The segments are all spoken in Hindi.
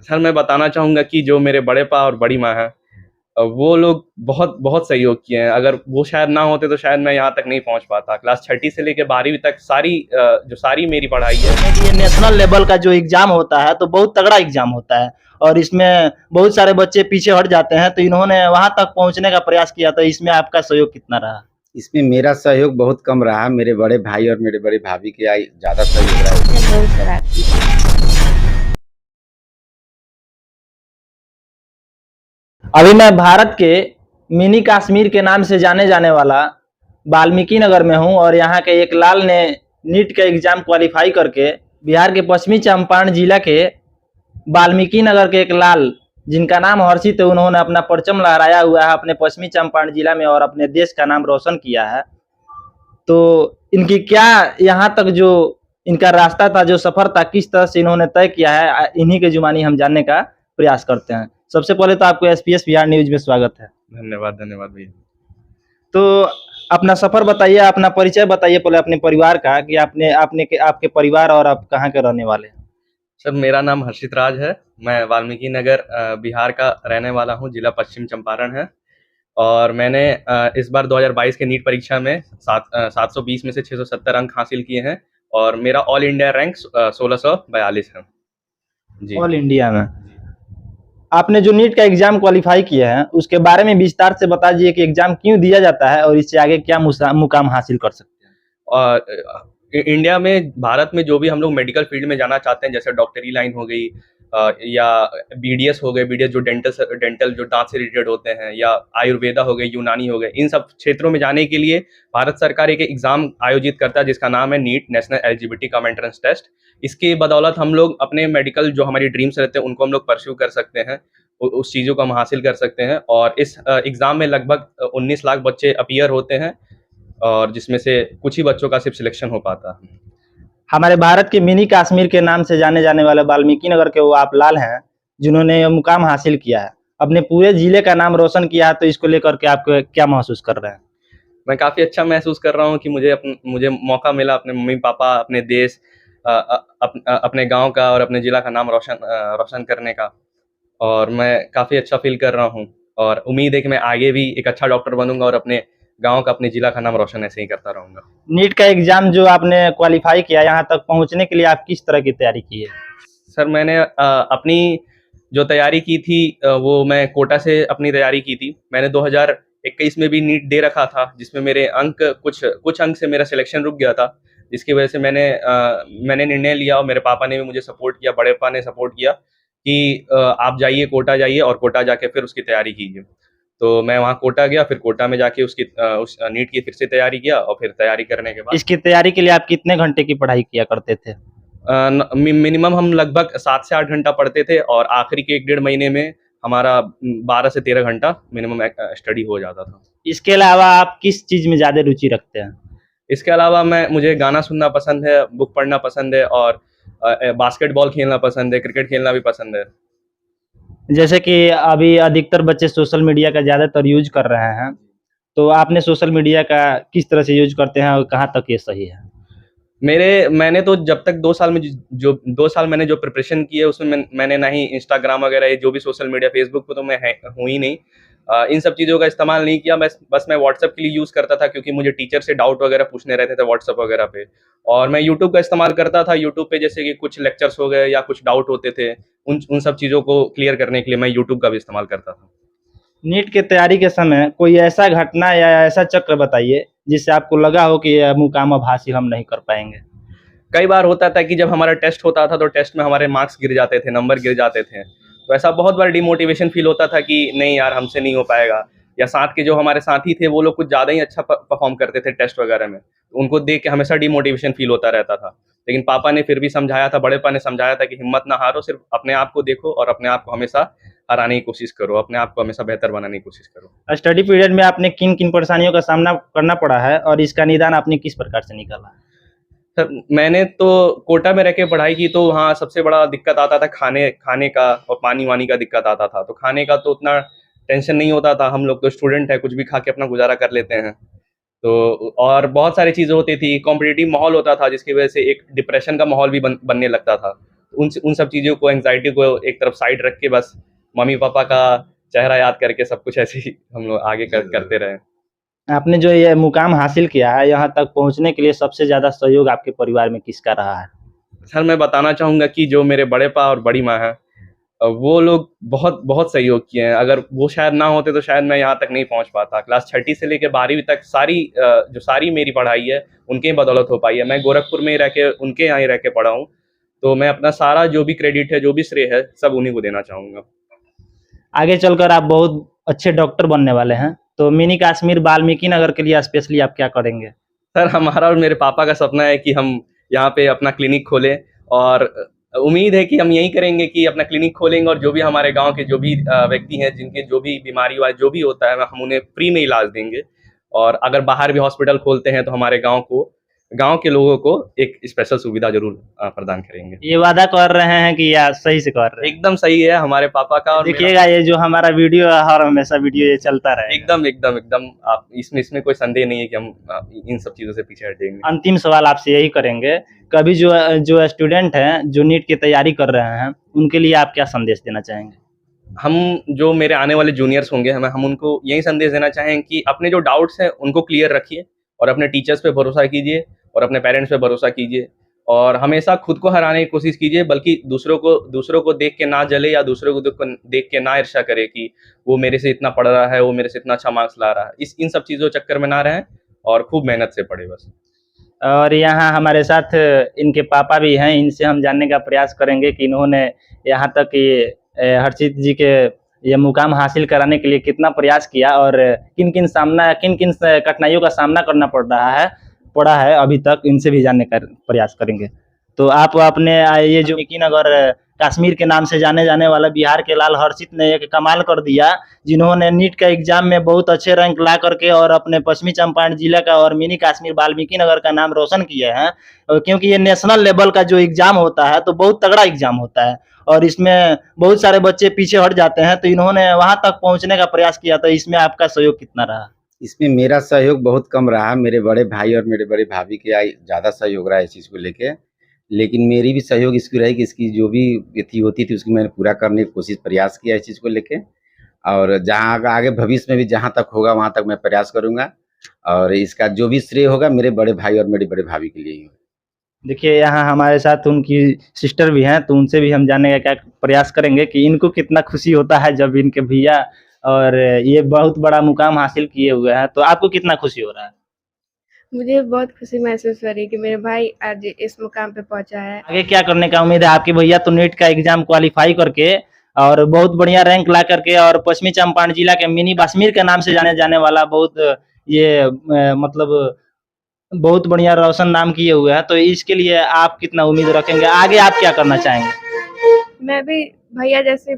सर मैं बताना चाहूँगा कि जो मेरे बड़े पा और बड़ी माँ हैं वो लोग बहुत बहुत सहयोग किए हैं। अगर वो शायद ना होते तो शायद मैं यहाँ तक नहीं पहुँच पाता। क्लास छठी से लेके 12वीं तक जो सारी मेरी पढ़ाई है। ये नेशनल लेवल का जो एग्जाम होता है तो बहुत तगड़ा एग्जाम होता है और इसमें बहुत सारे बच्चे पीछे हट जाते हैं, तो इन्होंने वहां तक पहुंचने का प्रयास किया, तो इसमें आपका सहयोग कितना रहा? इसमें मेरा सहयोग बहुत कम रहा। मेरे बड़े भाई और मेरे बड़ी भाभी के ज़्यादा सहयोग रहा। अभी मैं भारत के मिनी कश्मीर के नाम से जाने जाने वाला वाल्मीकि नगर में हूं और यहाँ के एक लाल ने नीट का एग्जाम क्वालिफाई करके बिहार के पश्चिमी चंपारण जिला के वाल्मीकि नगर के एक लाल, जिनका नाम हर्षित है, उन्होंने अपना परचम लहराया हुआ है अपने पश्चिमी चंपारण जिला में और अपने देश का नाम रोशन किया है। तो इनकी क्या यहाँ तक जो इनका रास्ता था, जो सफर था, किस तरह से इन्होंने तय किया है, इन्हीं के जुबानी हम जानने का प्रयास करते हैं। सबसे पहले तो आपको एसपीएस बिहार न्यूज में स्वागत है। धन्यवाद धन्यवाद भैया। तो अपना सफर बताइए, अपना परिचय बताइए पहले अपने परिवार का, कि आपके परिवार और आप कहाँ के रहने वाले हैं? सर मेरा नाम हर्षित राज है। मैं वाल्मीकि नगर बिहार का रहने वाला हूँ, जिला पश्चिम चंपारण है। और मैंने इस बार 2022 के नीट परीक्षा में 720 में से 670 अंक हासिल किए हैं और मेरा ऑल इंडिया रैंक 1642 है जी। ऑल इंडिया में आपने जो नीट का एग्जाम क्वालिफाई किया है उसके बारे में विस्तार से बता दीजिए कि एग्जाम क्यों दिया जाता है और इससे आगे क्या मुकाम हासिल कर सकते हैं। और इंडिया में, भारत में जो भी हम लोग मेडिकल फील्ड में जाना चाहते हैं, जैसे डॉक्टरी लाइन हो गई या बीडीएस हो गए, बीडीएस जो डेंटल जो दांत से रिलेटेड होते हैं, या आयुर्वेदा हो गए, यूनानी हो गए, इन सब क्षेत्रों में जाने के लिए भारत सरकार एक एग्जाम आयोजित करता है जिसका नाम है NEET, national eligibility cum entrance test. इसकी बदौलत हम लोग अपने मेडिकल जो हमारी ड्रीम्स रहते हैं उनको हम लोग परस्यू कर सकते हैं, उस चीज़ों को हम हासिल कर सकते हैं। और इस एग्ज़ाम में लगभग 19 लाख बच्चे अपीयर होते हैं और जिसमें से कुछ ही बच्चों का सिर्फ सिलेक्शन हो पाता है। हमारे भारत के मिनी कश्मीर के नाम से जाने जाने वाले वाल्मीकि नगर के वो आप लाल हैं जिन्होंने यह मुकाम हासिल किया है, अपने पूरे जिले का नाम रोशन किया है, तो इसको लेकर के आप क्या महसूस कर रहे हैं? मैं काफ़ी अच्छा महसूस कर रहा हूँ कि मुझे मौका मिला अपने मम्मी पापा, अपने देश, अपने गांव का और अपने ज़िला का नाम रोशन करने का। और मैं काफ़ी अच्छा फील कर रहा हूँ और उम्मीद है कि मैं आगे भी एक अच्छा डॉक्टर बनूंगा और अपने गांव का, अपने ज़िला का नाम रोशन ऐसे ही करता रहूँगा। नीट का एग्जाम जो आपने क्वालिफाई किया, यहाँ तक पहुँचने के लिए आप किस तरह की तैयारी की है? सर मैंने अपनी जो तैयारी की थी वो मैं कोटा से अपनी तैयारी की थी। मैंने 2021 में भी नीट दे रखा था, जिसमें मेरे अंक कुछ अंक से मेरा सिलेक्शन रुक गया था, जिसकी वजह से मैंने निर्णय लिया और मेरे पापा ने भी मुझे सपोर्ट किया, बड़े पापा ने सपोर्ट किया कि आप जाइए, कोटा जाइए और कोटा जाके फिर उसकी तैयारी कीजिए। तो मैं वहाँ कोटा गया, फिर कोटा में जाके उस नीट की फिर से तैयारी किया और फिर तैयारी करने के बाद इसकी तैयारी के लिए आप कितने घंटे की पढ़ाई किया करते थे? मिनिमम हम लगभग 7 से 8 घंटा पढ़ते थे और आखिरी के 1-1.5 महीने में हमारा 12 से 13 घंटा मिनिमम स्टडी हो जाता था। इसके अलावा आप किस चीज़ में ज़्यादा रुचि रखते हैं? इसके अलावा मुझे गाना सुनना पसंद है, बुक पढ़ना पसंद है और बास्केटबॉल खेलना पसंद है, क्रिकेट खेलना भी पसंद है। जैसे कि अभी अधिकतर बच्चे सोशल मीडिया का ज़्यादातर यूज कर रहे हैं, तो आपने सोशल मीडिया का किस तरह से यूज करते हैं और कहाँ तक ये सही है? मैंने तो जब तक 2 साल में जो 2 साल मैंने जो प्रिपरेशन की है उसमें मैंने ना ही इंस्टाग्राम वगैरह जो भी सोशल मीडिया, फेसबुक पे तो मैं हूँ ही नहीं। इन सब चीज़ों का इस्तेमाल नहीं किया। बस मैं व्हाट्सएप के लिए यूज़ करता था क्योंकि मुझे टीचर से डाउट वगैरह पूछने रहते थे व्हाट्सएप वगैरह पे। और मैं यूट्यूब का इस्तेमाल करता था। यूट्यूब पे जैसे कि कुछ लेक्चर्स हो गए या कुछ डाउट होते थे, उन सब चीज़ों को क्लियर करने के लिए मैं यूट्यूब का भी इस्तेमाल करता था। नीट की तैयारी के समय कोई ऐसा घटना या ऐसा चक्र बताइए जिससे आपको लगा हो कि यह मुकाम अब हासिल हम नहीं कर पाएंगे? कई बार होता था कि जब हमारा टेस्ट होता था तो टेस्ट में हमारे मार्क्स गिर जाते थे, नंबर गिर जाते थे, तो ऐसा बहुत बार डिमोटिवेशन फील होता था कि नहीं यार हमसे नहीं हो पाएगा। या साथ के जो हमारे साथी थे वो लोग कुछ ज़्यादा ही अच्छा परफॉर्म करते थे टेस्ट वगैरह में, तो उनको देख के हमेशा डिमोटिवेशन फील होता रहता था। लेकिन पापा ने फिर भी समझाया था, बड़े पापा ने समझाया था कि हिम्मत ना हारो, सिर्फ अपने आप को देखो और अपने आप को हमेशा हराने की कोशिश करो, अपने आप को हमेशा बेहतर बनाने की कोशिश करो। स्टडी पीरियड में आपने किन किन परेशानियों का सामना करना पड़ा है और इसका निदान आपने किस प्रकार से निकाला? सर मैंने तो कोटा में रह के पढ़ाई की, तो वहाँ सबसे बड़ा दिक्कत आता था खाने का और पानी वानी का दिक्कत आता था। तो खाने का तो उतना टेंशन नहीं होता था, हम लोग तो स्टूडेंट है, कुछ भी खा के अपना गुजारा कर लेते हैं। तो और बहुत सारी चीज़ें होती थी, कॉम्पिटिटिव माहौल होता था जिसकी वजह से एक डिप्रेशन का माहौल भी बनने लगता था। उन सब चीज़ों को, एंग्जाइटी को एक तरफ साइड रख के बस मम्मी पापा का चेहरा याद करके सब कुछ ऐसे ही हम लोग आगे करते रहे। आपने जो ये मुकाम हासिल किया है, यहाँ तक पहुँचने के लिए सबसे ज़्यादा सहयोग आपके परिवार में किसका रहा है? सर मैं बताना चाहूँगा कि जो मेरे बड़े पा और बड़ी माँ हैं, वो लोग बहुत बहुत सहयोग किए हैं। अगर वो शायद ना होते तो शायद मैं यहाँ तक नहीं पहुँच पाता। क्लास छठी से लेके 12वीं तक जो सारी मेरी पढ़ाई है, उनके ही बदौलत हो पाई है। मैं गोरखपुर में ही रह के, उनके यहाँ ही रह के पढ़ा हूँ। तो मैं अपना सारा जो भी क्रेडिट है, जो भी श्रेय है, सब उन्हीं को देना चाहूँगा। आगे चलकर आप बहुत अच्छे डॉक्टर बनने वाले हैं, तो मिनी कश्मीर वाल्मीकि नगर के लिए स्पेशली आप क्या करेंगे? सर हमारा और मेरे पापा का सपना है कि हम यहाँ पे अपना क्लिनिक खोलें, और उम्मीद है कि हम यही करेंगे कि अपना क्लिनिक खोलेंगे और जो भी हमारे गांव के जो भी व्यक्ति हैं, जिनके जो भी बीमारी हुआ है, जो भी होता है, हम उन्हें फ्री में इलाज देंगे। और अगर बाहर भी हॉस्पिटल खोलते हैं तो हमारे गांव के लोगों को एक स्पेशल सुविधा जरूर प्रदान करेंगे। ये वादा कर रहे हैं कि या सही से कर रहे हैं? एकदम सही है हमारे पापा का। और देखिएगा ये जो हमारा वीडियो है, हर हमेशा वीडियो ये चलता रहे। एकदम एकदम एकदम आप इसमें कोई संदेह नहीं है कि हम इन सब चीजों से पीछे हटेंगे। अंतिम सवाल आपसे यही करेंगे, कभी जो स्टूडेंट हैं जो नीट की तैयारी कर रहे हैं, उनके लिए आप क्या संदेश देना चाहेंगे? हम जो मेरे आने वाले जूनियर्स होंगे, हम उनको यही संदेश देना चाहेंगे कि अपने जो डाउट्स हैं उनको क्लियर रखिए, और अपने टीचर्स पे भरोसा कीजिए, और अपने पेरेंट्स पे भरोसा कीजिए, और हमेशा खुद को हराने की कोशिश कीजिए, बल्कि दूसरों को देख के ना जले, या दूसरों को देख के ना ईर्ष्या करे कि वो मेरे से इतना पढ़ रहा है, वो मेरे से इतना अच्छा मार्क्स ला रहा है। इन सब चीज़ों चक्कर में ना रहें और खूब मेहनत से पढ़े बस। और यहाँ हमारे साथ इनके पापा भी हैं, इनसे हम जानने का प्रयास करेंगे कि इन्होंने यहाँ तक हर्षित जी के ये मुकाम हासिल कराने के लिए कितना प्रयास किया, और किन किन कठिनाइयों का सामना करना पड़ा है अभी तक, इनसे भी जानने का प्रयास करेंगे। तो आप अपने ये जो वाल्मीकि नगर कश्मीर के नाम से जाने जाने वाला बिहार के लाल हर्षित ने एक कमाल कर दिया, जिन्होंने नीट का एग्जाम में बहुत अच्छे रैंक ला करके और अपने पश्चिमी चंपारण जिला का और मिनी कश्मीर वाल्मीकि नगर का नाम रोशन किए हैं। क्योंकि ये नेशनल लेवल का जो एग्जाम होता है तो बहुत तगड़ा एग्जाम होता है, और इसमें बहुत सारे बच्चे पीछे हट जाते हैं, तो इन्होंने वहां तक पहुंचने का प्रयास किया। तो इसमें आपका सहयोग कितना रहा? इसमें मेरा सहयोग बहुत कम रहा। मेरे बड़े भाई और मेरे बड़े भाभी के ज़्यादा सहयोग रहा है इस चीज़ को लेके। लेकिन मेरी भी सहयोग इसकी रही कि इसकी जो भी व्यथी होती थी उसकी मैंने पूरा करने की कोशिश प्रयास किया इस चीज़ को लेके। और जहाँ आगे भविष्य में भी जहाँ तक होगा वहाँ तक मैं प्रयास करूँगा, और इसका जो भी श्रेय होगा मेरे बड़े भाई और मेरी बड़े भाभी के लिए ही होगा। देखिए यहाँ हमारे साथ उनकी सिस्टर भी हैं, तो उनसे भी हम जानने का क्या प्रयास करेंगे कि इनको कितना खुशी होता है जब इनके भैया और ये बहुत बड़ा मुकाम हासिल किए हुए हैं। तो आपको कितना खुशी हो रहा है? मुझे बहुत खुशी महसूस हो रही है कि मेरे भाई आज इस मुकाम पे पहुंचा है। आगे क्या करने का उम्मीद है? आपके भैया तो नीट का एग्जाम क्वालिफाई करके और बहुत बढ़िया रैंक ला करके और पश्चिमी चंपारण जिला के मिनी कश्मीर के नाम से जाने जाने वाला मतलब बहुत बढ़िया रोशन नाम किए हुए हैं। तो इसके लिए आप कितना उम्मीद रखेंगे? आगे आप क्या करना चाहेंगे? मैं भी भैया जैसे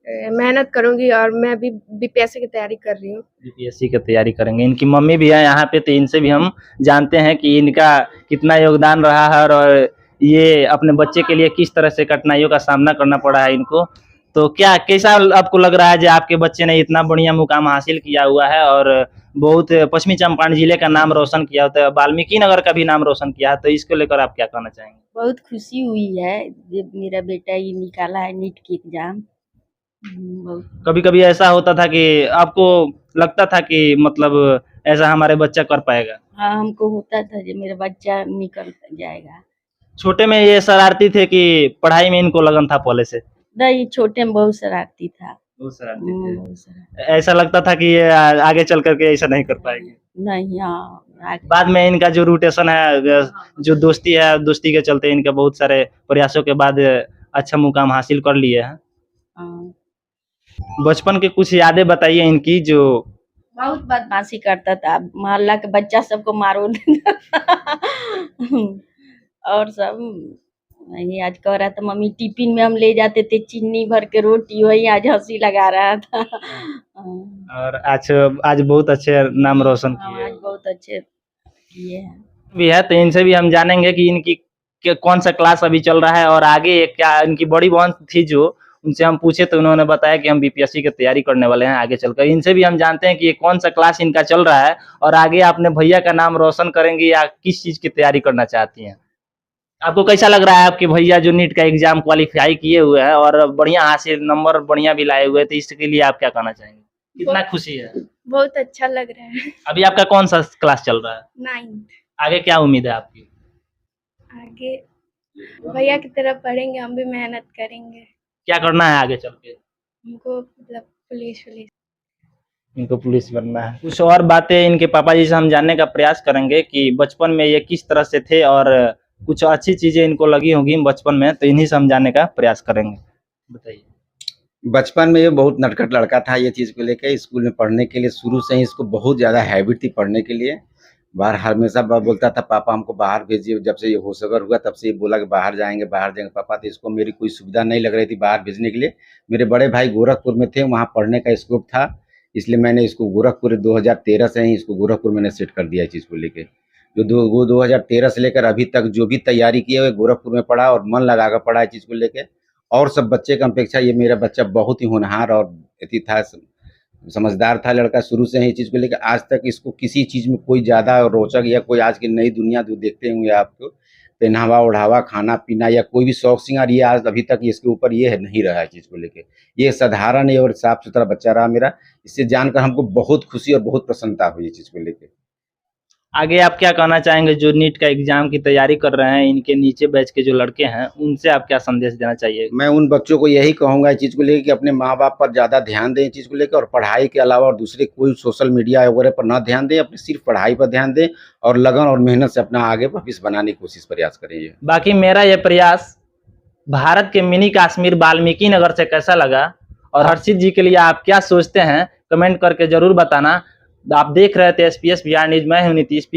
मेहनत करूंगी, और मैं भी बीपीएससी की तैयारी कर रही हूँ। बीपीएससी की तैयारी करेंगे। इनकी मम्मी भी है यहाँ पे, तो इनसे भी हम जानते हैं कि इनका कितना योगदान रहा है और ये अपने बच्चे के लिए किस तरह से कठिनाइयों का सामना करना पड़ा है इनको। तो कैसा आपको लग रहा है जो आपके बच्चे ने इतना बढ़िया मुकाम हासिल किया हुआ है और बहुत पश्चिमी चंपारण जिले का नाम रोशन किया होता है, वाल्मीकि नगर का भी नाम रोशन किया है, तो इसको लेकर आप क्या कहना चाहेंगे? बहुत खुशी हुई है जब मेरा बेटा ये निकाला है नीट की एग्जाम। कभी कभी ऐसा होता था कि आपको लगता था कि मतलब ऐसा हमारे बच्चा कर पाएगा? हाँ, हमको होता था कि मेरा बच्चा निकल जाएगा। छोटे में ये शरारती थे कि पढ़ाई में इनको लगन था पहले से? नहीं, छोटे में बहुत शरारती था। बहुत शरारती थे। बहुत शरारती। ऐसा लगता था कि ये आगे चल करके ऐसा नहीं कर पाएंगे? नहीं, हाँ। बाद में इनका जो रोटेशन है, जो दोस्ती है, दोस्ती के चलते इनके बहुत सारे प्रयासों के बाद अच्छा मुकाम हासिल कर लिए हैं। हाँ। बचपन के कुछ यादें बताइए इनकी। जो बहुत बदमाशी करता था, मोहल्ला के बच्चा सबको मारो देता था। और सब नहीं, आज कह रहा था मम्मी टिफिन में हम ले जाते थे चीनी भर के रोटी, वही आज हंसी लगा रहा था। और आज बहुत अच्छे नाम रोशन किए। आज बहुत अच्छे किए हैं भी है, तो इनसे भी हम जानेंगे कि इनकी कौन सा क्लास अभी चल रहा है और आगे क्या। इनकी बड़ी बहन थी जो, उनसे हम पूछे तो उन्होंने बताया कि हम बीपीएससी की तैयारी करने वाले हैं आगे चलकर। इनसे भी हम जानते हैं कि ये कौन सा क्लास इनका चल रहा है और आगे अपने भैया का नाम रोशन करेंगे या किस चीज की तैयारी करना चाहती हैं। आपको कैसा लग रहा है आपके भैया जो नीट का एग्जाम क्वालिफाई किए हुए हैं और बढ़िया हासिल नंबर बढ़िया भी लाए हुए, तो इसके लिए आप क्या कहना चाहेंगे? कितना खुशी है? बहुत अच्छा लग रहा है। अभी आपका कौन सा क्लास चल रहा है? 9th। आगे क्या उम्मीद है आपकी? आगे भैया की तरह पढ़ेंगे, हम भी मेहनत करेंगे। क्या करना है आगे चल के? हमको मतलब पुलिस इनको पुलिस बनना है। कुछ और बातें इनके पापा जी से हम जानने का प्रयास करेंगे कि बचपन में ये किस तरह से थे और कुछ अच्छी चीजें इनको लगी होंगी बचपन में, तो इन्हीं से हम जानने का प्रयास करेंगे। बताइए। बचपन में ये बहुत नटखट लड़का था। ये चीज़ को लेके स्कूल में पढ़ने के लिए शुरू से ही इसको बहुत ज़्यादा हैबिट थी पढ़ने के लिए। बाहर हमेशा बोलता था पापा हमको बाहर भेजिए। जब से ये होशगर हुआ तब से ये बोला कि बाहर जाएंगे पापा। तो इसको मेरी कोई सुविधा नहीं लग रही थी बाहर भेजने के लिए। मेरे बड़े भाई गोरखपुर में थे, वहाँ पढ़ने का स्कोप था, इसलिए मैंने इसको गोरखपुर 2013 से ही इसको गोरखपुर मैंने सेट कर दिया इस चीज़ को लेके। वो 2013 से लेकर अभी तक जो भी तैयारी की है वो गोरखपुर में पढ़ा और मन लगा कर पढ़ा इस चीज़ को लेके। और सब बच्चे की अपेक्षा ये मेरा बच्चा बहुत ही होनहार और अति था, समझदार था लड़का शुरू से ही चीज़ को लेकर। आज तक इसको किसी चीज़ में कोई ज़्यादा रोचक या कोई आज की नई दुनिया जो देखते होंगे आपको, पहनावा ओढ़ावा खाना पीना या कोई भी शौक श्रृंगार, ये आज अभी तक इसके ऊपर ये नहीं रहा है चीज़ को लेके। ये साधारण है और साफ सुथरा बच्चा रहा मेरा। इससे जानकर हमको बहुत खुशी और बहुत प्रसन्नता हुई चीज़ को लेके। आगे आप क्या कहना चाहेंगे जो नीट का एग्जाम की तैयारी कर रहे हैं, इनके नीचे बैच के जो लड़के हैं, उनसे आप क्या संदेश देना चाहिए? मैं उन बच्चों को यही कहूँगा इस चीज़ को लेके कि अपने माँ बाप पर ज़्यादा ध्यान दें इस चीज़ को लेकर, और पढ़ाई के अलावा और दूसरे कोई सोशल मीडिया वगैरह पर ना ध्यान दें, अपने सिर्फ पढ़ाई पर ध्यान दें और लगन और मेहनत से अपना आगे भविष्य बनाने की कोशिश प्रयास करें। ये बाकी मेरा ये प्रयास भारत के मिनी कश्मीर वाल्मीकि नगर से कैसा लगा और हर्षित जी के लिए आप क्या सोचते हैं, कमेंट करके जरूर बताना। आप देख रहे थे SPS बिहार न्यूज, मैं हूं नीतीश।